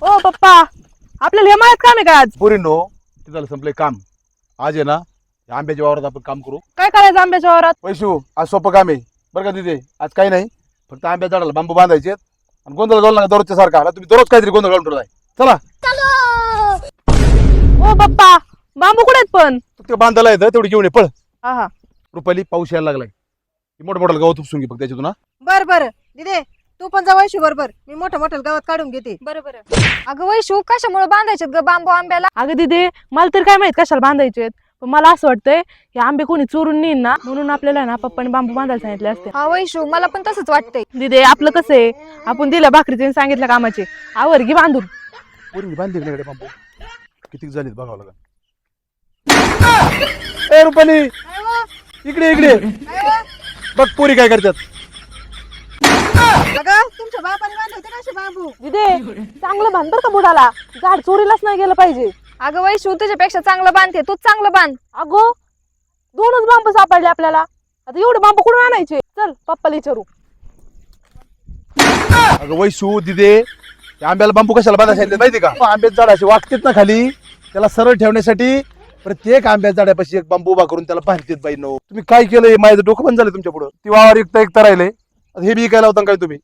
ओ पप्पा, आपल्याला हिमायत काम आहे का आज? पोरींनो, ते झालं संपलंय काम. आज आहे ना या आंब्याच्या वावरात आपण काम करू. काय करायचं आंब्याच्या वावरात? वैशू, आज सोपं काम आहे बरं का तिथे. आज काही नाही, फक्त आंब्या झाडाला बांबू बांधायचे आणि गोंधळ घालू नका दररोजच्या सारखा. आता तुम्ही दररोज काहीतरी गोंधळ घालून ठेवलाय. चला. ओ पप्पा, बांबू कुठे आहेत पण? ते बांधायला येतं तेवढी घेऊन ये पळ. हा हा. रुपाली, पाऊस यायला लागलाय. मोठं मोठं गवत उपसून घे फक्त त्याच्यातून हा. बर बर दिदे, तू पण जा वैशू बरोबर. मी मोठं मोठं गावात काढून घेते. बरोबर. अगं वैशू, कशामुळे बांधायचे ग बांबू आंब्याला? अगं दिदे, मला तर काय माहित कशाला बांधायचे, पण मला असं वाटतंय हे आंबे कोणी चोरून नेईन ना, म्हणून आपल्याला ना पप्पाने बांबू बांधायला सांगितले असते. हा वैशू, मला पण तसंच वाटतंय. दिदे, आपलं कसं आहे, आपण दिल्या भाकरीचे सांगितलं कामाचे आवर घे बांधून. पोरींनी बांधली का बांबू? किती झालीत बघावं लागेल. ए रुपाली, इकडे इकडे बघ पोरी काय करतात. अगं तुमच्या बापाने बांधले होते कसे बांबू? दिदे, चांगलं बांध बरं का बुडाला, झाड चोरीलाच नाही गेलं पाहिजे. अगं वैशू, तुझ्यापेक्षा चांगलं बांधते, तूच चांगलं बांध. अगो, दोनच बांबू सापडले आपल्याला, आता एवढे बांबू कुठून आणायचे? चल पप्पाला विचारू. अगं वैशू दिदे, त्या आंब्याला बांबू कशाला बांधायला सांगितले माहिती का? आंब्याच्या झाडाचे वागतेत ना खाली, त्याला सरळ ठेवण्यासाठी प्रत्येक आंब्याच्या झाडापाशी एक बांबू उभा करून त्याला बांधतेत बाई. नो, तुम्ही काय केलंय? माझं डोकं बंद झालं तुमच्या पुढं. ती वावर एकता राहिले, हे बी काय लावता काय तुम्ही?